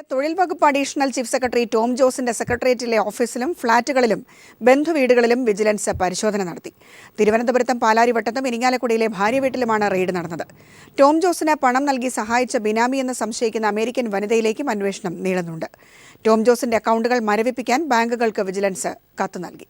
തൊഴിൽ വകുപ്പ് additional chief secretary Tom ജോസിന്റെ സെക്രട്ടേറിയറ്റിലെ ഓഫീസിലും ഫ്ളാറ്റുകളിലും ബന്ധുവീടുകളിലും വിജിലൻസ് പരിശോധന നടത്തി. തിരുവനന്തപുരത്തും പാലാരിവട്ടത്തും ഇരിങ്ങാലക്കുടയിലെ ഭാര്യ വീട്ടിലുമാണ് റെയ്ഡ് നടന്നത്. ടോം ജോസിന് പണം നൽകി സഹായിച്ച ബിനാമി എന്ന് സംശയിക്കുന്ന അമേരിക്കൻ വനിതയിലേക്കും അന്വേഷണം നീളുന്നുണ്ട്. ടോം ജോസിന്റെ അക്കൗണ്ടുകൾ മരവിപ്പിക്കാൻ ബാങ്കുകൾക്ക് വിജിലൻസ് കത്ത് നൽകി.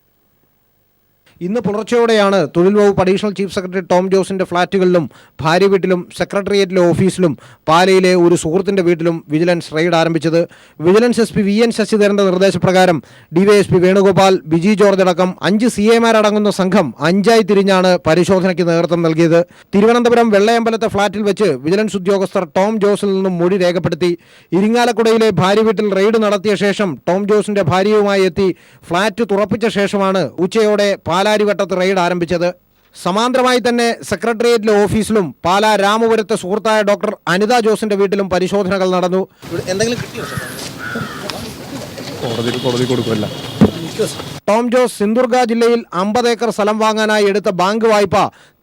ഇന്ന് പുലർച്ചെയോടെയാണ് തൊഴിൽ വകുപ്പ് അഡീഷണൽ ചീഫ് സെക്രട്ടറി ടോം ജോസിന്റെ ഫ്ളാറ്റുകളിലും ഭാര്യ വീട്ടിലും സെക്രട്ടേറിയറ്റിലെ ഓഫീസിലും പാലയിലെ ഒരു സുഹൃത്തിന്റെ വീട്ടിലും വിജിലൻസ് റെയ്ഡ് ആരംഭിച്ചത്. വിജിലൻസ് SP VN ശശിധരന്റെ നിർദ്ദേശപ്രകാരം DYSP വേണുഗോപാൽ, ബിജി ജോർജ് അടക്കം 5 CAമാരടങ്ങുന്ന സംഘം 5ആയി തിരിഞ്ഞാണ് പരിശോധനയ്ക്ക് നേതൃത്വം നൽകിയത്. തിരുവനന്തപുരം വെള്ളയമ്പലത്തെ ഫ്ളാറ്റിൽ വെച്ച് വിജിലൻസ് ഉദ്യോഗസ്ഥർ ടോം ജോസിൽ നിന്നും മൊഴി രേഖപ്പെടുത്തി. ഇരിങ്ങാലക്കുടയിലെ ഭാര്യ വീട്ടിൽ റെയ്ഡ് നടത്തിയ ശേഷം ടോം ജോസിന്റെ ഭാര്യയുമായി എത്തി ഫ്ളാറ്റ് തുറപ്പിച്ച ശേഷമാണ് ഉച്ചയോടെ പാലാരിവട്ടത്ത് റെയ്ഡ് ആരംഭിച്ചത്. സമാന്തരമായി തന്നെ സെക്രട്ടേറിയറ്റിലെ ഓഫീസിലും പാലാ രാമപുരത്തെ സുഹൃത്തായ ഡോക്ടർ അനിത ജോസിന്റെ വീട്ടിലും പരിശോധനകൾ നടന്നു. ടോം ജോസ് സിന്ദുർഗ ജില്ലയിൽ 50 ഏക്കർ സ്ഥലം വാങ്ങാനായി എടുത്ത ബാങ്ക് വായ്പ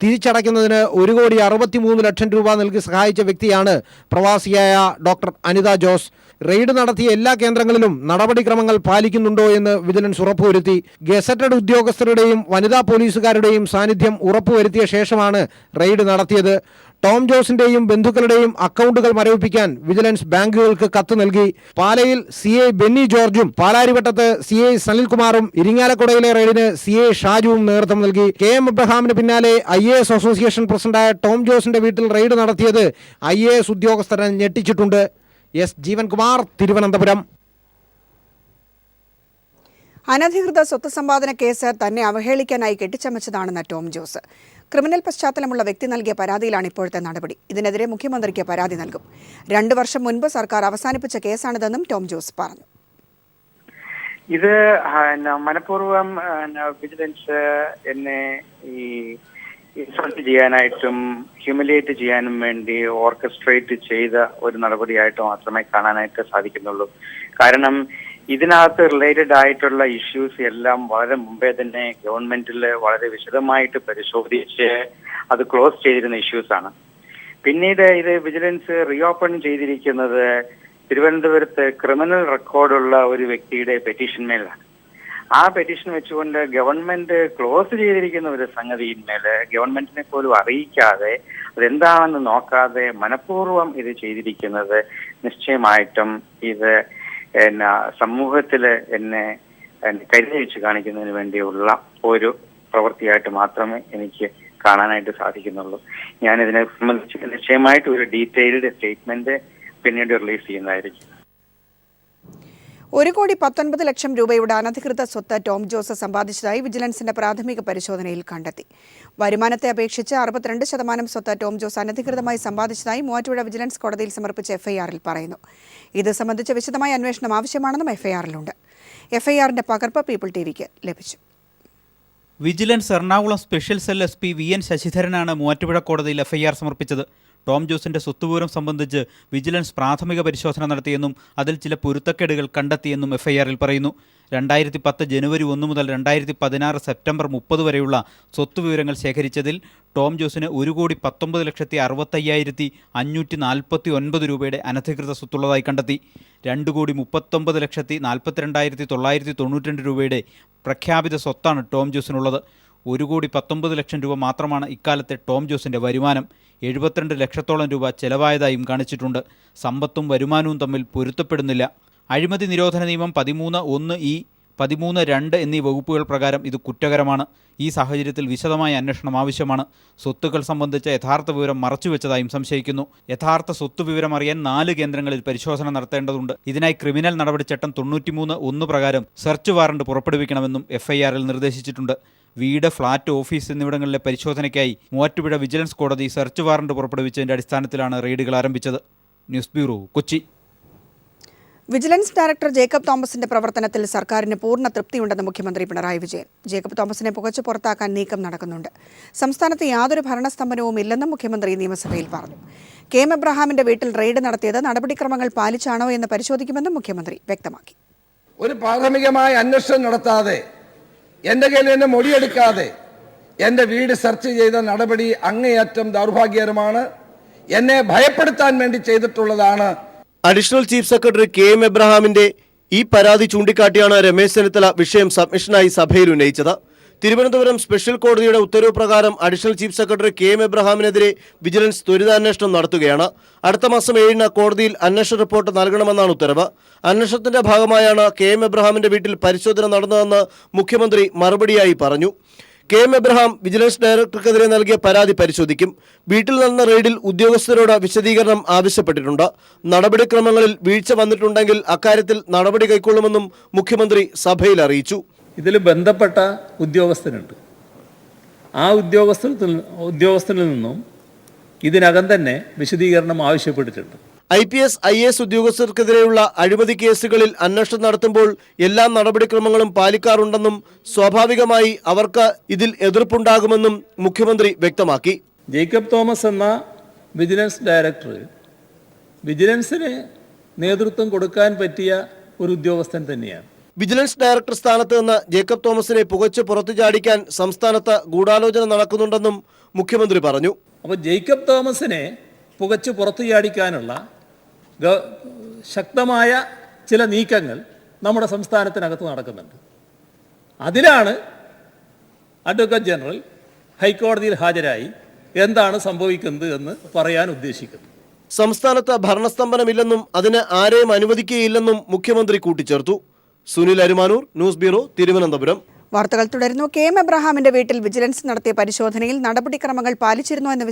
തിരിച്ചടയ്ക്കുന്നതിന് 1,63,00,000 രൂപ നൽകി സഹായിച്ച വ്യക്തിയാണ് പ്രവാസിയായ ഡോക്ടർ അനിത ജോസ്. റെയ്ഡ് നടത്തിയ എല്ലാ കേന്ദ്രങ്ങളിലും നടപടിക്രമങ്ങൾ പാലിക്കുന്നുണ്ടോ എന്ന് വിജിലൻസ് ഉറപ്പുവരുത്തി. ഗസറ്റഡ് ഉദ്യോഗസ്ഥരുടെയും വനിതാ പോലീസുകാരുടെയും സാന്നിധ്യം ഉറപ്പുവരുത്തിയ ശേഷമാണ് റെയ്ഡ് നടത്തിയത്. ടോം ജോസിന്റെയും ബന്ധുക്കളുടെയും അക്കൗണ്ടുകൾ മരവിപ്പിക്കാൻ വിജിലൻസ് ബാങ്കുകൾക്ക് കത്ത് നൽകി. പാലയിൽ CA ബെന്നി ജോർജും പാലാരിവട്ടത്ത് CA സനിൽകുമാറും ഇരിങ്ങാലക്കുടയിലെ റെയ്ഡിന് CA ഷാജുവും നേതൃത്വം നൽകി. KM എബ്രഹാമിന് പിന്നാലെ IAS അസോസിയേഷൻ പ്രസിഡന്റായ ടോം ജോസിന്റെ വീട്ടിൽ റെയ്ഡ് നടത്തിയത് IAS ഉദ്യോഗസ്ഥരെ ഞെട്ടിച്ചിട്ടുണ്ട്. S ജീവൻകുമാർ, തിരുവനന്തപുരം. അനധികൃത സ്വത്ത് സമ്പാദന കേസ് തന്നെ അവഹേളിക്കാനായി കെട്ടിച്ചമച്ചതാണെന്ന് ടോം ജോസ്. ക്രിമിനൽ പശ്ചാത്തലമുള്ള വ്യക്തി നൽകിയ പരാതിയിലാണ് ഇപ്പോഴത്തെ നടപടി. ഇതിനെതിരെ മുഖ്യമന്ത്രിക്ക് പരാതി നൽകും. 2 വർഷം മുൻപ് സർക്കാർ അവസാനിപ്പിച്ച കേസാണിതെന്നും ടോം ജോസ് പറഞ്ഞു. ഇത് മനഃപൂർവ്വം വിജിലൻസ് എന്നെ ഈ ഇൻസൾട്ട് ചെയ്യാനായിട്ടും ഹ്യൂമിലിയേറ്റ് ചെയ്യാനും വേണ്ടി ഓർക്കസ്ട്രേറ്റ് ചെയ്ത ഒരു നടപടിയായിട്ട് മാത്രമേ കാണാനായിട്ട് സാധിക്കുന്നുള്ളൂ. കാരണം ഇതിനകത്ത് റിലേറ്റഡ് ആയിട്ടുള്ള ഇഷ്യൂസ് എല്ലാം വളരെ മുമ്പേ തന്നെ ഗവൺമെന്റിൽ വളരെ വിശദമായിട്ട് പരിശോധിച്ച് അത് ക്ലോസ് ചെയ്തിരുന്ന ഇഷ്യൂസ് ആണ്. പിന്നീട് ഇത് വിജിലൻസ് റീഓപ്പൺ ചെയ്തിരിക്കുന്നത് തിരുവനന്തപുരത്ത് ക്രിമിനൽ റെക്കോർഡുള്ള ഒരു വ്യക്തിയുടെ പെറ്റീഷന്മേലാണ്. ആ പെറ്റീഷൻ വെച്ചുകൊണ്ട് ഗവൺമെന്റ് ക്ലോസ് ചെയ്തിരിക്കുന്ന ഒരു സംഗതിയിന്മേല് ഗവൺമെന്റിനെ പോലും അറിയിക്കാതെ അതെന്താണെന്ന് നോക്കാതെ മനഃപൂർവ്വം ഇത് ചെയ്തിരിക്കുന്നത് നിശ്ചയമായിട്ടും ഇത് സമൂഹത്തില് എന്നെ കരുതി വെച്ച് കാണിക്കുന്നതിന് വേണ്ടിയുള്ള ഒരു പ്രവൃത്തിയായിട്ട് മാത്രമേ എനിക്ക് കാണാനായിട്ട് സാധിക്കുന്നുള്ളൂ. ഞാൻ ഇതിനെ സംബന്ധിച്ച് നിശ്ചയമായിട്ട് ഒരു ഡീറ്റെയിൽഡ് സ്റ്റേറ്റ്മെന്റ് പിന്നീട് റിലീസ് ചെയ്യുന്നതായിരിക്കും. 1,19,00,000 രൂപയുടെ അനധികൃത സ്വത്ത് ടോം ജോസ് സമ്പാദിച്ചതായി വിജിലൻസിന്റെ പ്രാഥമിക പരിശോധനയിൽ കണ്ടെത്തി. വരുമാനത്തെ അപേക്ഷിച്ച് 62% സ്വത്ത് ടോം ജോസ് അനധികൃതമായി സമ്പാദിച്ചതായി മൂവാറ്റുപുഴ വിജിലൻസ് കോടതിയിൽ സമർപ്പിച്ച FIRൽ പറയുന്നു. ഇത് സംബന്ധിച്ച് വിശദമായ അന്വേഷണം ആവശ്യമാണെന്നും FIRലുണ്ട്. FIRന്റെ പകർപ്പ് പീപ്പിൾ TVക്ക് ലഭിച്ചു. Vigilance Ernakulam special cell SP VN ശശിധരനാണ് മൂവാറ്റുപുഴ കോടതിയിൽ FIR സമർപ്പിച്ചത്. ടോം ജോസിന്റെ സ്വത്തുവിവരം സംബന്ധിച്ച് വിജിലൻസ് പ്രാഥമിക പരിശോധന നടത്തിയെന്നും അതിൽ ചില പൊരുത്തക്കേടുകൾ കണ്ടെത്തിയെന്നും FIRൽ പറയുന്നു. 2010 ജനുവരി 1 മുതൽ 2016 സെപ്റ്റംബർ 30 വരെയുള്ള സ്വത്തുവിവരങ്ങൾ ശേഖരിച്ചതിൽ ടോം ജോസിന് 1,19,549 രൂപയുടെ അനധികൃത സ്വത്തുള്ളതായി കണ്ടെത്തി. 2,39,42,992 രൂപയുടെ പ്രഖ്യാപിത സ്വത്താണ് ടോം ജോസിനുള്ളത്. 1,19,00,000 രൂപ മാത്രമാണ് ഇക്കാലത്തെ ടോം ജോസിന്റെ വരുമാനം. 72 ലക്ഷത്തോളം രൂപ ചെലവായതായും കാണിച്ചിട്ടുണ്ട്. സമ്പത്തും വരുമാനവും തമ്മിൽ പൊരുത്തപ്പെടുന്നില്ല. അഴിമതി നിരോധന നിയമം 13(1)(e), 13(2) എന്നീ വകുപ്പുകൾ പ്രകാരം ഇത് കുറ്റകരമാണ്. ഈ സാഹചര്യത്തിൽ വിശദമായ അന്വേഷണം ആവശ്യമാണ്. സ്വത്തുക്കൾ സംബന്ധിച്ച യഥാർത്ഥ വിവരം മറച്ചുവെച്ചതായും സംശയിക്കുന്നു. യഥാർത്ഥ സ്വത്ത് വിവരം അറിയാൻ 4 കേന്ദ്രങ്ങളിൽ പരിശോധന നടത്തേണ്ടതുണ്ട്. ഇതിനായി ക്രിമിനൽ നടപടിച്ചട്ടം 93(1) പ്രകാരം സെർച്ച് വാറണ്ട് പുറപ്പെടുവിക്കണമെന്നും FIRൽ നിർദ്ദേശിച്ചിട്ടുണ്ട്. വീട്, ഫ്ളാറ്റ്, ഓഫീസ് എന്നിവിടങ്ങളിലെ പരിശോധനയ്ക്കായി മൂവാറ്റുപുഴ വിജിലൻസ് കോടതി സെർച്ച് വാറണ്ട് പുറപ്പെടുവിച്ചതിന്റെ അടിസ്ഥാനത്തിലാണ് റെയ്ഡുകൾ ആരംഭിച്ചത്. News bureau, Kochi. Vigilance director Jacob തോമസിന്റെ പ്രവർത്തനത്തിൽ സർക്കാരിന് പൂർണ്ണ തൃപ്തിയുണ്ടെന്ന് മുഖ്യമന്ത്രി പിണറായി വിജയൻ. ജേക്കബ് തോമസിനെ പുകച്ചു പുറത്താക്കാൻ നീക്കം നടക്കുന്നുണ്ട്. സംസ്ഥാനത്ത് യാതൊരു ഭരണസ്തംഭനവും ഇല്ലെന്നും മുഖ്യമന്ത്രി നിയമസഭയിൽ പറഞ്ഞു. KM എബ്രഹാമിന്റെ വീട്ടിൽ റെയ്ഡ് നടത്തിയത് നടപടിക്രമങ്ങൾ പാലിച്ചാണോ എന്ന് പരിശോധിക്കുമെന്നും മുഖ്യമന്ത്രി വ്യക്തമാക്കി. ഒരു പ്രാഥമികമായ അന്വേഷണം നടത്താതെ, എന്റെ കയ്യിൽ നിന്ന് മൊഴിയെടുക്കാതെ എന്റെ വീട് സെർച്ച് ചെയ്ത നടപടി അങ്ങേയറ്റം ദൗർഭാഗ്യകരമാണ്. എന്നെ ഭയപ്പെടുത്താൻ വേണ്ടി ചെയ്തിട്ടുള്ളതാണ്. അഡീഷണൽ ചീഫ് സെക്രട്ടറി KM എബ്രഹാമിന്റെ ഈ പരാതി ചൂണ്ടിക്കാട്ടിയാണ് രമേശ് ചെന്നിത്തല വിഷയം സബ്മിഷനായി സഭയിൽ ഉന്നയിച്ചത്. തിരുവനന്തപുരം സ്പെഷ്യൽ കോടതിയുടെ ഉത്തരവ് പ്രകാരം അഡീഷണൽ ചീഫ് സെക്രട്ടറി KM എബ്രഹാമിനെതിരെ വിജിലൻസ് ത്വരിതാന്വേഷണം നടത്തുകയാണ്. അടുത്ത മാസം 7-ന് കോടതിയിൽ അന്വേഷണ റിപ്പോർട്ട് നൽകണമെന്നാണ് ഉത്തരവ്. അന്വേഷണത്തിന്റെ ഭാഗമായാണ് KM എബ്രഹാമിന്റെ വീട്ടിൽ പരിശോധന നടന്നതെന്ന് മുഖ്യമന്ത്രി മറുപടിയായി പറഞ്ഞു. KM എബ്രഹാം വിജിലൻസ് ഡയറക്ടർക്കെതിരെ നൽകിയ പരാതി പരിശോധിക്കും. വീട്ടിൽ നടന്ന റെയ്ഡിൽ ഉദ്യോഗസ്ഥരോട് വിശദീകരണം ആവശ്യപ്പെട്ടിട്ടുണ്ട്. നടപടിക്രമങ്ങളിൽ വീഴ്ച വന്നിട്ടുണ്ടെങ്കിൽ അക്കാര്യത്തിൽ നടപടി കൈക്കൊള്ളുമെന്നും മുഖ്യമന്ത്രി സഭയിൽ അറിയിച്ചു. ഇതിൽ ബന്ധപ്പെട്ട ഉദ്യോഗസ്ഥനുണ്ട്. ആ ഉദ്യോഗസ്ഥനിൽ നിന്നും ഇതിനകം തന്നെ വിശദീകരണം ആവശ്യപ്പെട്ടിട്ടുണ്ട്. IPS, IAS ഉദ്യോഗസ്ഥർക്കെതിരെയുള്ള അഴിമതി കേസുകളിൽ അന്വേഷണം നടത്തുമ്പോൾ എല്ലാ നടപടിക്രമങ്ങളും പാലിക്കാറുണ്ടെന്നും സ്വാഭാവികമായി അവർക്ക് ഇതിൽ എതിർപ്പുണ്ടാകുമെന്നും മുഖ്യമന്ത്രി വ്യക്തമാക്കി. ജേക്കബ് തോമസ് എന്ന വിജിലൻസ് ഡയറക്ടർ വിജിലൻസിന് നേതൃത്വം കൊടുക്കാൻ പറ്റിയ ഒരു ഉദ്യോഗസ്ഥൻ തന്നെയാണ്. വിജിലൻസ് ഡയറക്ടർ സ്ഥാനത്ത് നിന്ന് ജേക്കബ് തോമസിനെ പുകച്ച് പുറത്തു ചാടിക്കാൻ സംസ്ഥാനത്ത് ഗൂഢാലോചന നടക്കുന്നുണ്ടെന്നും മുഖ്യമന്ത്രി പറഞ്ഞു. അപ്പോൾ ജേക്കബ് തോമസിനെ പുകച്ച് പുറത്തു ചാടിക്കാനുള്ള ശക്തമായ ചില നീക്കങ്ങൾ നമ്മുടെ സംസ്ഥാനത്തിനകത്ത് നടക്കുന്നുണ്ട്. അതിലാണ് അഡ്വക്കേറ്റ് ജനറൽ ഹൈക്കോടതിയിൽ ഹാജരായി എന്താണ് സംഭവിക്കുന്നത് എന്ന് പറയാൻ ഉദ്ദേശിക്കുന്നത്. സംസ്ഥാനത്ത് ഭരണസ്തംഭനമില്ലെന്നും അതിന് ആരെയും അനുവദിക്കുകയില്ലെന്നും മുഖ്യമന്ത്രി കൂട്ടിച്ചേർത്തു. Sunil Arumanoor, news bureau, Thiruvananthapuram. വാർത്തകൾ തുടരുന്നു. KM എബ്രഹാമിന്റെ വീട്ടിൽ വിജിലൻസ് നടത്തിയ പരിശോധനയിൽ നടപടിക്രമങ്ങൾ പാലിച്ചിരുന്നോ എന്ന്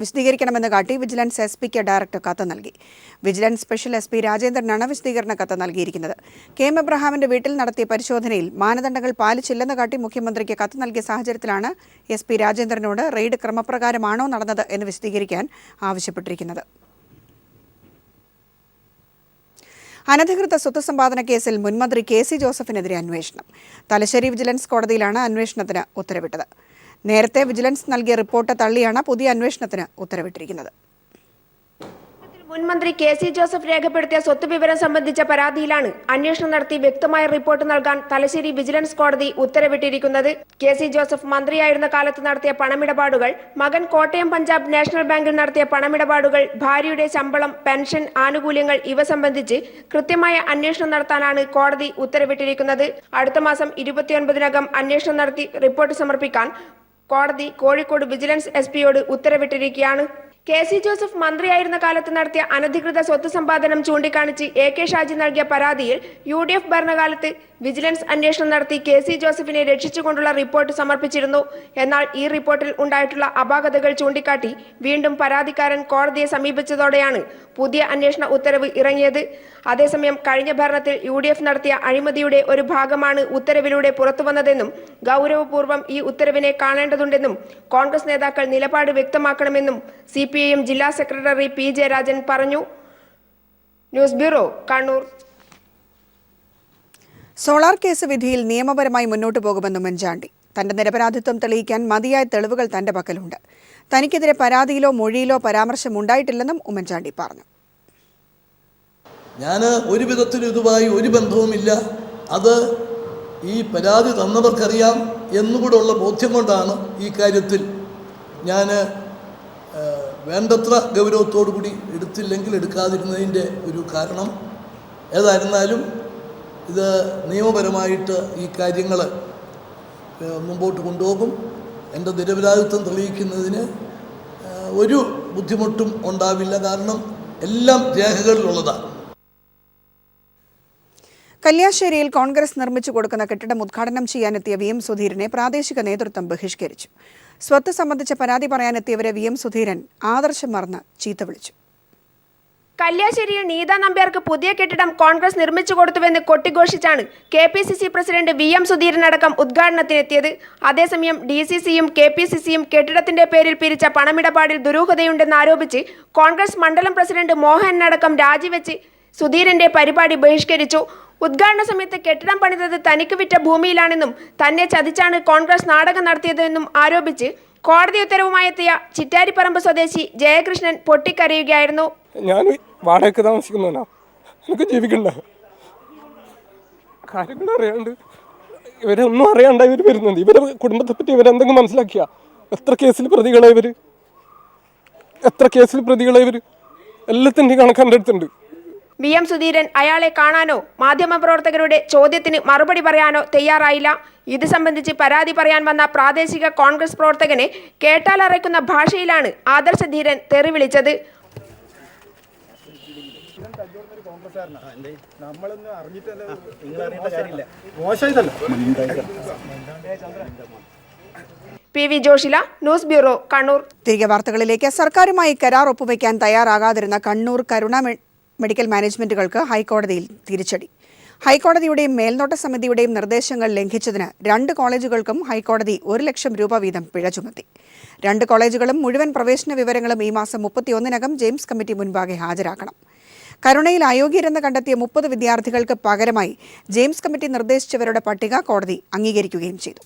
വിശദീകരിക്കണമെന്ന് കാട്ടി വിജിലൻസ് SP-ക്ക് ഡയറക്ടർ കത്ത് നൽകി. വിജിലൻസ് സ്പെഷ്യൽ SP രാജേന്ദ്രനാണ് വിശദീകരണ കത്ത് നൽകിയിരിക്കുന്നത്. KM എബ്രഹാമിന്റെ വീട്ടിൽ നടത്തിയ പരിശോധനയിൽ മാനദണ്ഡങ്ങൾ പാലിച്ചില്ലെന്ന് കാട്ടി മുഖ്യമന്ത്രിക്ക് കത്ത് നൽകിയ സാഹചര്യത്തിലാണ് SP രാജേന്ദ്രനോട് റെയ്ഡ് ക്രമപ്രകാരമാണോ നടന്നത് എന്ന് വിശദീകരിക്കാൻ ആവശ്യപ്പെട്ടിരിക്കുന്നത്. അനധികൃത സ്വത്ത് സമ്പാദന കേസിൽ മുൻമന്ത്രി KC ജോസഫിനെതിരെ അന്വേഷണം. തലശ്ശേരി വിജിലൻസ് കോടതിയിലാണ് അന്വേഷണത്തിന് ഉത്തരവിട്ടത്. നേരത്തെ വിജിലൻസ് നൽകിയ റിപ്പോർട്ട് തള്ളിയാണ് പുതിയ അന്വേഷണത്തിന് ഉത്തരവിട്ടിരിക്കുന്നത്. മുൻമന്ത്രി KC ജോസഫ് രേഖപ്പെടുത്തിയ സ്വത്ത് വിവരം സംബന്ധിച്ച പരാതിയിലാണ് അന്വേഷണം നടത്തി വ്യക്തമായ റിപ്പോർട്ട് നൽകാൻ തലശ്ശേരി വിജിലൻസ് കോടതി ഉത്തരവിട്ടിരിക്കുന്നത്. KC ജോസഫ് മന്ത്രിയായിരുന്ന കാലത്ത് നടത്തിയ പണമിടപാടുകൾ, മകൻ കോട്ടയം പഞ്ചാബ് നാഷണൽ ബാങ്കിൽ നടത്തിയ പണമിടപാടുകൾ, ഭാര്യയുടെ ശമ്പളം, പെൻഷൻ, ആനുകൂല്യങ്ങൾ ഇവ സംബന്ധിച്ച് കൃത്യമായ അന്വേഷണം നടത്താനാണ് കോടതി ഉത്തരവിട്ടിരിക്കുന്നത്. അടുത്ത മാസം 29-നകം അന്വേഷണം നടത്തി റിപ്പോർട്ട് സമർപ്പിക്കാൻ കോടതി കോഴിക്കോട് വിജിലൻസ് SP-യോട് ഉത്തരവിട്ടിരിക്കുകയാണ്. KC ജോസഫ് മന്ത്രിയായിരുന്ന കാലത്ത് നടത്തിയ അനധികൃത സ്വത്ത് സമ്പാദനം ചൂണ്ടിക്കാണിച്ച് AK ഷാജി നൽകിയ പരാതിയിൽ UDF ഭരണകാലത്ത് വിജിലൻസ് അന്വേഷണം നടത്തി KC ജോസഫിനെ രക്ഷിച്ചുകൊണ്ടുള്ള റിപ്പോർട്ട് സമർപ്പിച്ചിരുന്നു. എന്നാൽ ഈ റിപ്പോർട്ടിൽ ഉണ്ടായിട്ടുള്ള അപാകതകൾ ചൂണ്ടിക്കാട്ടി വീണ്ടും പരാതിക്കാരൻ കോടതിയെ സമീപിച്ചതോടെയാണ് പുതിയ അന്വേഷണ ഉത്തരവ് ഇറങ്ങിയത്. അതേസമയം കഴിഞ്ഞ ഭരണത്തിൽ UDF നടത്തിയ അഴിമതിയുടെ ഒരു ഭാഗമാണ് ഉത്തരവിലൂടെ പുറത്തുവന്നതെന്നും ഗൗരവപൂർവ്വം ഈ ഉത്തരവിനെ കാണേണ്ടതുണ്ടെന്നും കോൺഗ്രസ് നേതാക്കൾ നിലപാട് വ്യക്തമാക്കണമെന്നും CPIM ജില്ലാ സെക്രട്ടറി PJ രാജൻ പറഞ്ഞു. News bureau, Kannur. Solar case വിധിയിൽ നിയമപരമായി മുന്നോട്ടു പോകുമെന്ന് ഉമ്മൻചാണ്ടി. തന്റെ നിരപരാധിത്വം തെളിയിക്കാൻ മതിയായ തെളിവുകൾ തന്റെ പക്കലുണ്ട്. തനിക്കെതിരെ പരാതിയിലോ മൊഴിയിലോ പരാമർശമുണ്ടായിട്ടില്ലെന്നും ഉമ്മൻചാണ്ടി പറഞ്ഞു. ഞാൻ ഒരു വിധത്തിലും ഇതുമായി ഒരു ബന്ധവുമില്ല. അത് ഈ പരാതി തന്നവർക്കറിയാം എന്നുകൂടെയുള്ള ബോധ്യം കൊണ്ടാണ് ഈ കാര്യത്തിൽ ഞാൻ വേണ്ടത്ര ഗൗരവത്തോടു കൂടി എടുത്തില്ലെങ്കിൽ എടുക്കാതിരുന്നതിൻ്റെ ഒരു കാരണം. ഏതായിരുന്നാലും ഇത് നിയമപരമായിട്ട് ഈ കാര്യങ്ങൾ മുമ്പോട്ട് കൊണ്ടുപോകും. എൻ്റെ നിരപരാധിത്വം തെളിയിക്കുന്നതിന് ഒരു ബുദ്ധിമുട്ടും ഉണ്ടാവില്ല. കാരണം എല്ലാം രേഖകളിലുള്ളതാണ്. കല്യാശ്ശേരിയിൽ കോൺഗ്രസ് നിർമ്മിച്ചു കൊടുക്കുന്ന കെട്ടിടം ഉദ്ഘാടനം ചെയ്യാനെത്തിയ VM സുധീരനെ പ്രാദേശിക നേതൃത്വം ബഹിഷ്കരിച്ചു. സ്വത്ത് സംബന്ധിച്ച പരാതി പറയാനെത്തിയവരെ VM സുധീരൻ ആദർശം മറന്ന് ചീത്ത വിളിച്ചു. കല്യാശ്ശേരിയിൽ നീത നമ്പ്യാർക്ക് പുതിയ കെട്ടിടം കോൺഗ്രസ് നിർമ്മിച്ചു കൊടുത്തുവെന്ന് കൊട്ടിഘോഷിച്ചാണ് KPCC പ്രസിഡന്റ് VM സുധീരൻ അടക്കം ഉദ്ഘാടനത്തിനെത്തിയത്. അതേസമയം DCCയും KPCCയും കെട്ടിടത്തിന്റെ പേരിൽ പിരിച്ച പണമിടപാടിൽ ദുരൂഹതയുണ്ടെന്ന് ആരോപിച്ച് കോൺഗ്രസ് മണ്ഡലം പ്രസിഡന്റ് മോഹനടക്കം രാജിവെച്ച് സുധീരന്റെ പരിപാടി ബഹിഷ്കരിച്ചു. ഉദ്ഘാടന സമയത്ത് കെട്ടിടം പണിതത് തനിക്ക് വിറ്റ ഭൂമിയിലാണെന്നും തന്നെ ചതിച്ചാണ് കോൺഗ്രസ് നാടകം നടത്തിയതെന്നും ആരോപിച്ച് കോടതി ഉത്തരവുമായി എത്തിയ ചിറ്റാരിപ്പറമ്പ് സ്വദേശി ജയകൃഷ്ണൻ പൊട്ടിക്കരയുകയായിരുന്നു. ഞാൻ വാടകയ്ക്ക് താമസിക്കുന്നവനാ, എനിക്ക് ജീവിക്കണ്ട. കാര്യങ്ങൾ അറിയാണ്ട് ഇവരെ ഒന്നും അറിയാണ്ട ഇവർ വരുന്നുണ്ട്. ഇവരെ കുടുംബത്തെ പറ്റി ഇവരെന്തെങ്കിലും മനസ്സിലാക്കിയ എത്ര കേസിൽ പ്രതികളെ ഇവർ എല്ലാത്തിൻ്റെയും കണക്ക് എൻ്റെ അടുത്തുണ്ട്. VM സുധീരൻ അയാളെ കാണാനോ മാധ്യമപ്രവർത്തകരുടെ ചോദ്യത്തിന് മറുപടി പറയാനോ തയ്യാറായില്ല. ഇത് സംബന്ധിച്ച് പരാതി പറയാൻ വന്ന പ്രാദേശിക കോൺഗ്രസ് പ്രവർത്തകനെ കേട്ടാലറയ്ക്കുന്ന ഭാഷയിലാണ് ആദർശ ധീരൻ തെറി വിളിച്ചത്. PV Joshila, news bureau, Kannur. തിരികെ വാർത്തകളിലേക്ക്. സർക്കാരുമായി കരാർ ഒപ്പുവയ്ക്കാൻ തയ്യാറാകാതിരുന്ന കണ്ണൂർ കരുണ മെഡിക്കൽ മാനേജ്മെന്റുകൾക്ക് ഹൈക്കോടതിയിൽ തിരിച്ചടി. ഹൈക്കോടതിയുടെയും മേൽനോട്ട സമിതിയുടെയും നിർദ്ദേശങ്ങൾ ലംഘിച്ചതിന് 2 കോളേജുകൾക്കും ഹൈക്കോടതി 1 ലക്ഷം രൂപ വീതം പിഴ ചുമത്തി. 2 കോളേജുകളും മുഴുവൻ പ്രവേശന വിവരങ്ങളും ഈ മാസം 31-നകം ജെയിംസ് കമ്മിറ്റി മുൻപാകെ ഹാജരാക്കണം. കരുണയിൽ അയോഗ്യരെന്ന് കണ്ടെത്തിയ 30 വിദ്യാർത്ഥികൾക്ക് പകരമായി ജെയിംസ് കമ്മിറ്റി നിർദ്ദേശിച്ചവരുടെ പട്ടിക കോടതി അംഗീകരിക്കുകയും ചെയ്തു.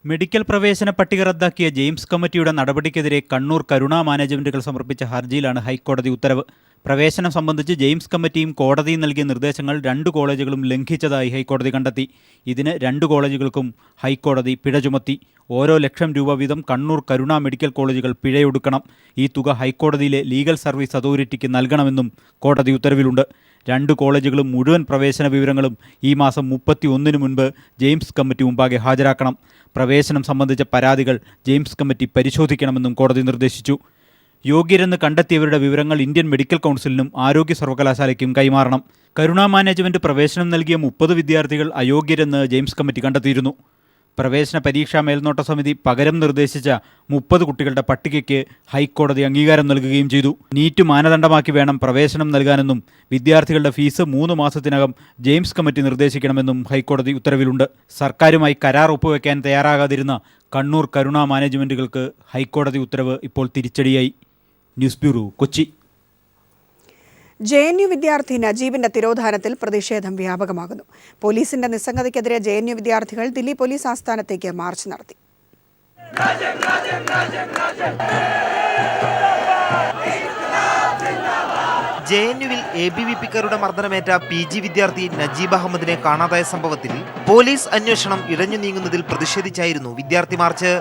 മെഡിക്കൽ പ്രവേശന പട്ടിക റദ്ദാക്കിയ ജെയിംസ് കമ്മിറ്റിയുടെ നടപടിക്കെതിരെ കണ്ണൂർ കരുണ മാനേജ്മെന്റുകൾ സമർപ്പിച്ച ഹർജിയിലാണ് ഹൈക്കോടതി ഉത്തരവ്. പ്രവേശനം സംബന്ധിച്ച് ജെയിംസ് കമ്മിറ്റിയും കോടതിയും നൽകിയ നിർദ്ദേശങ്ങൾ 2 കോളേജുകളും ലംഘിച്ചതായി ഹൈക്കോടതി കണ്ടെത്തി. ഇതിന് 2 കോളേജുകൾക്കും ഹൈക്കോടതി പിഴ ചുമത്തി. ഓരോ 1 ലക്ഷം രൂപ വീതം കണ്ണൂർ കരുണ മെഡിക്കൽ കോളേജുകൾ പിഴയൊടുക്കണം. ഈ തുക ഹൈക്കോടതിയിലെ ലീഗൽ സർവീസ് അതോറിറ്റിക്ക് നൽകണമെന്നും കോടതി ഉത്തരവിലുണ്ട്. 2 കോളേജുകളും മുഴുവൻ പ്രവേശന വിവരങ്ങളും ഈ മാസം 31-ന് മുൻപ് ജെയിംസ് കമ്മിറ്റി മുമ്പാകെ ഹാജരാക്കണം. പ്രവേശനം സംബന്ധിച്ച പരാതികൾ ജെയിംസ് കമ്മിറ്റി പരിശോധിക്കണമെന്നും കോടതി നിർദ്ദേശിച്ചു. യോഗ്യരെന്ന് കണ്ടെത്തിയവരുടെ വിവരങ്ങൾ ഇന്ത്യൻ മെഡിക്കൽ കൗൺസിലിനും ആരോഗ്യ സർവകലാശാലയ്ക്കും കൈമാറണം. കരുണ മാനേജ്മെന്റ് പ്രവേശനം നൽകിയ 30 വിദ്യാർത്ഥികൾ അയോഗ്യരെന്ന് ജെയിംസ് കമ്മിറ്റി കണ്ടെത്തിയിരുന്നു. പ്രവേശന പരീക്ഷാ മേൽനോട്ട സമിതി പകരം നിർദ്ദേശിച്ച 30 കുട്ടികളുടെ പട്ടികയ്ക്ക് ഹൈക്കോടതി അംഗീകാരം നൽകുകയും ചെയ്തു. നീറ്റ് മാനദണ്ഡമാക്കി വേണം പ്രവേശനം നൽകാനെന്നും വിദ്യാർത്ഥികളുടെ ഫീസ് 3 മാസത്തിനകം ജെയിംസ് കമ്മിറ്റി നിർദ്ദേശിക്കണമെന്നും ഹൈക്കോടതി ഉത്തരവിലുണ്ട്. സർക്കാരുമായി കരാർ ഒപ്പുവെക്കാൻ തയ്യാറാകാതിരുന്ന കണ്ണൂർ കരുണ മാനേജ്മെന്റുകൾക്ക് ഹൈക്കോടതി ഉത്തരവ് ഇപ്പോൾ തിരിച്ചടിയായി. News bureau, Kochi. JNU വിദ്യാർത്ഥി നജീബിന്റെ തിരോധാനത്തിൽ പ്രതിഷേധം വ്യാപകമാകുന്നു. പോലീസിന്റെ നിസ്സംഗതയ്ക്കെതിരെ JNU വിദ്യാർത്ഥികൾ ദില്ലി പോലീസ് ആസ്ഥാനത്തേക്ക് മാർച്ച് നടത്തി. JNUവിൽ ABVPക്കാരുടെ മർദ്ദനമേറ്റ PG വിദ്യാർത്ഥി നജീബ് അഹമ്മദിനെ കാണാതായ സംഭവത്തിൽ പോലീസ് അന്വേഷണം ഇഴഞ്ഞു നീങ്ങുന്നതിൽ പ്രതിഷേധിച്ചായിരുന്നു വിദ്യാർത്ഥി മാർച്ച്.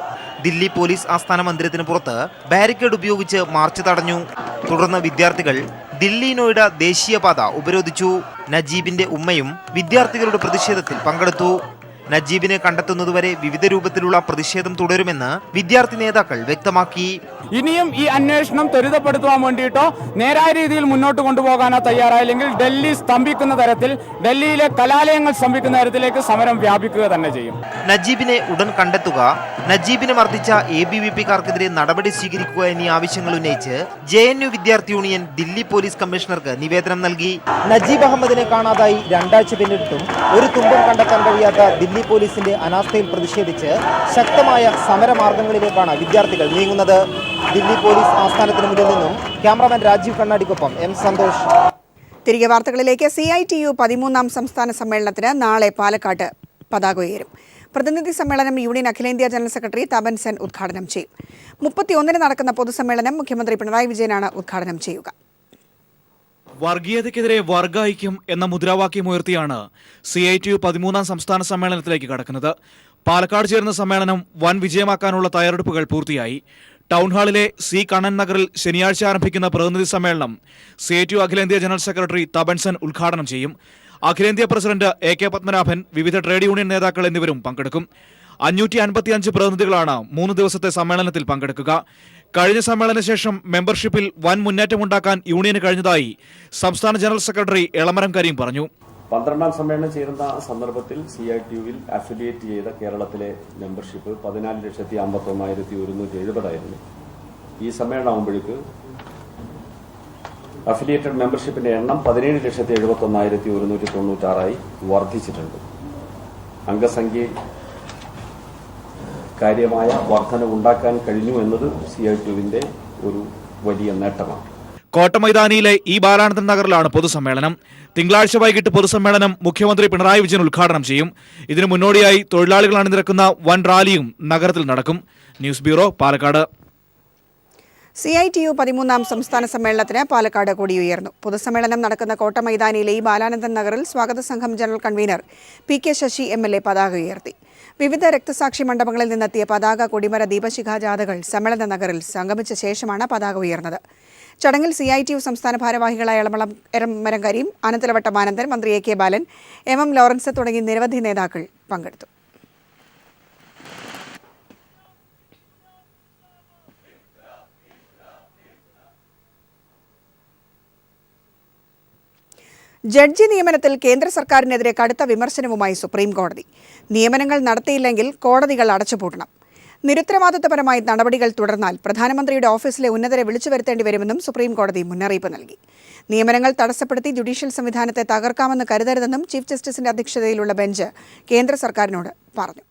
ദില്ലി പോലീസ് ആസ്ഥാന മന്ദിരത്തിന് പുറത്ത് ബാരിക്കേഡ് ഉപയോഗിച്ച് മാർച്ച് തടഞ്ഞു. തുടർന്ന് വിദ്യാർത്ഥികൾ ദില്ലി നോയിഡ ദേശീയപാത ഉപരോധിച്ചു. നജീബിന്റെ ഉമ്മയും വിദ്യാർത്ഥികളുടെ പ്രതിഷേധത്തിൽ പങ്കെടുത്തു. നജീബിനെ കണ്ടെത്തുന്നതുവരെ വിവിധ രൂപത്തിലുള്ള പ്രതിഷേധം തുടരുമെന്ന് വിദ്യാർത്ഥി നേതാക്കൾ വ്യക്തമാക്കി. ഇനിയും ഈ അന്വേഷണം ത്വരിതപ്പെടുത്തുവാൻ വേണ്ടിയിട്ടോ നേരായ രീതിയിൽ മുന്നോട്ട് കൊണ്ടുപോകാനോ തയ്യാറായില്ലെങ്കിൽ ഡൽഹി സ്തംഭിക്കുന്ന തരത്തിൽ, ഡൽഹിയിലെ കലാലയങ്ങൾ സ്തംഭിക്കുന്ന തരത്തിലേക്ക് സമരം വ്യാപിക്കുക തന്നെ ചെയ്യും. നജീബിനെ ഉടൻ കണ്ടെത്തുക, നജീബിനെ മർദ്ദിച്ച ABVPക്കാർക്കെതിരെ നടപടി സ്വീകരിക്കുക എന്നീ ആവശ്യങ്ങൾ ഉന്നയിച്ച് JNU വിദ്യാർത്ഥി യൂണിയൻ ദില്ലി പോലീസ് കമ്മീഷണർക്ക് നിവേദനം നൽകി. നജീബ് അഹമ്മദിനെ കാണാതായി 2 ആഴ്ച പിന്നിട്ടും ഒരു തുമ്പം കണ്ടെത്താൻ കഴിയാത്ത ദില്ലി പോലീസിന്റെ അനാസ്ഥയിൽ പ്രതിഷേധിച്ച് ശക്തമായ സമരമാർഗങ്ങളിലേക്കാണ് വിദ്യാർത്ഥികൾ നീങ്ങുന്നത്. ദില്ലി പോലീസ് ആസ്ഥാനത്തിന് മുന്നിൽ നിന്നും ക്യാമറാമാൻ രാജീവ് കണ്ണാടിക്കൊപ്പം M സന്തോഷ്. തിരികെ വാർത്തകളിലേക്ക്. CITU 13ാം സംസ്ഥാന സമ്മേളനത്തിന് നാളെ പാലക്കാട്ട് പതാക ഉയരും. പ്രതിനിധി സമ്മേളനം യൂണിയൻ അഖിലേന്ത്യാ ജനറൽ സെക്രട്ടറി തപൻ സെൻ ഉദ്ഘാടനം ചെയ്യും. 31-ന് നടക്കുന്ന പൊതുസമ്മേളനം മുഖ്യമന്ത്രി പിണറായി വിജയനാണ് ഉദ്ഘാടനം ചെയ്യുക. വർഗീയതയ്ക്കെതിരെ വർഗ ഐക്യം എന്ന മുദ്രാവാക്യമുയർത്തിയാണ് CITU 13ാം സംസ്ഥാന സമ്മേളനത്തിലേക്ക് കടക്കുന്നത്. പാലക്കാട് ചേർന്ന സമ്മേളനം വൻ വിജയമാക്കാനുള്ള തയ്യാറെടുപ്പുകൾ പൂർത്തിയായി. ടൗൺ ഹാളിലെ C കണ്ണൻ നഗറിൽ ശനിയാഴ്ച ആരംഭിക്കുന്ന പ്രതിനിധി സമ്മേളനം CITU അഖിലേന്ത്യാ ജനറൽ സെക്രട്ടറി തപൻ സെൻ ഉദ്ഘാടനം ചെയ്യും. അഖിലേന്ത്യാ പ്രസിഡന്റ് AK പത്മനാഭൻ, വിവിധ ട്രേഡ് യൂണിയൻ നേതാക്കൾ എന്നിവരും പങ്കെടുക്കും. 555 പ്രതിനിധികളാണ് 3 ദിവസത്തെ സമ്മേളനത്തിൽ പങ്കെടുക്കുക. കഴിഞ്ഞ സമ്മേളന ശേഷം മെമ്പർഷിപ്പിൽ വൻ മുന്നേറ്റമുണ്ടാക്കാൻ യൂണിയന് കഴിഞ്ഞതായി സംസ്ഥാന ജനറൽ സെക്രട്ടറി എളമരം കരീം പറഞ്ഞു. 12ാം സമ്മേളനം ചേരുന്ന സന്ദർഭത്തിൽ CITUവിൽ അഫിലിയേറ്റ് ചെയ്ത കേരളത്തിലെ മെമ്പർഷിപ്പ് 14,51,170 ആയിരുന്നു. ഈ സമ്മേളനം ആകുമ്പോഴേക്ക് അഫിലിയേറ്റഡ് മെമ്പർഷിപ്പിന്റെ എണ്ണം 17,71,196 വർദ്ധിച്ചിട്ടുണ്ട്. അംഗസംഖ്യയിൽ കാര്യമായ വർധനവുണ്ടാക്കാൻ കഴിഞ്ഞു എന്നത് CITUവിന്റെ ഒരു വലിയ നേട്ടമാണ്. കോട്ടമൈതാനിയിലെ ഈ ബാലാനന്ദൻ നഗറിലാണ് പൊതുസമ്മേളനം. തിങ്കളാഴ്ച വൈകിട്ട് പൊതുസമ്മേളനം മുഖ്യമന്ത്രി പിണറായി വിജയൻ ഉദ്ഘാടനം ചെയ്യും. ഇതിനു മുന്നോടിയായി തൊഴിലാളികൾ അണിനിരക്കുന്ന വൻ റാലിയും നഗരത്തിൽ നടക്കും. News bureau, Palakkad. CITU 13ാം സംസ്ഥാന സമ്മേളനത്തിന് പാലക്കാട് കൊടിയുയർന്നു. പൊതുസമ്മേളനം നടക്കുന്ന കോട്ടമൈതാനിയിലെ ഈ ബാലാനന്ദൻ നഗറിൽ സ്വാഗത സംഘം general convener PK Sasi MLA പതാക ഉയർത്തി. വിവിധ രക്തസാക്ഷി മണ്ഡപങ്ങളിൽ നിന്നെത്തിയ പതാക, കൊടിമര, ദീപശിഖാ ജാഥകൾ സമ്മേളന നഗറിൽ സംഗമിച്ച ശേഷമാണ് പതാക ഉയർന്നത്. ചടങ്ങിൽ CITU സംസ്ഥാന ഭാരവാഹികളായ എളമരം കരീം, അനന്തലവട്ടം ആനന്ദൻ, മന്ത്രി AK ബാലൻ, MM ലോറൻസ് തുടങ്ങി നിരവധി നേതാക്കൾ പങ്കെടുത്തു. ജഡ്ജി നിയമനത്തിൽ കേന്ദ്ര സർക്കാരിനെതിരെ കടുത്ത വിമർശനവുമായി സുപ്രീം കോടതി. നിയമനങ്ങൾ നടത്തിയില്ലെങ്കിൽ കോടതികൾ അടച്ചുപൂട്ടണം. നിരുത്തരവാദിത്തപരമായി നടപടികൾ തുടർന്നാൽ പ്രധാനമന്ത്രിയുടെ ഓഫീസിലെ ഉന്നതരെ വിളിച്ചു വരുത്തേണ്ടി വരുമെന്നും സുപ്രീം കോടതി മുന്നറിയിപ്പ് നൽകി. നിയമനങ്ങൾ തടസ്സപ്പെടുത്തി ജുഡീഷ്യൽ സംവിധാനത്തെ തകർക്കാമെന്ന് കരുതരുതെന്നും ചീഫ് ജസ്റ്റിസിന്റെ അധ്യക്ഷതയിലുള്ള ബെഞ്ച് കേന്ദ്ര സർക്കാരിനോട് പറഞ്ഞു.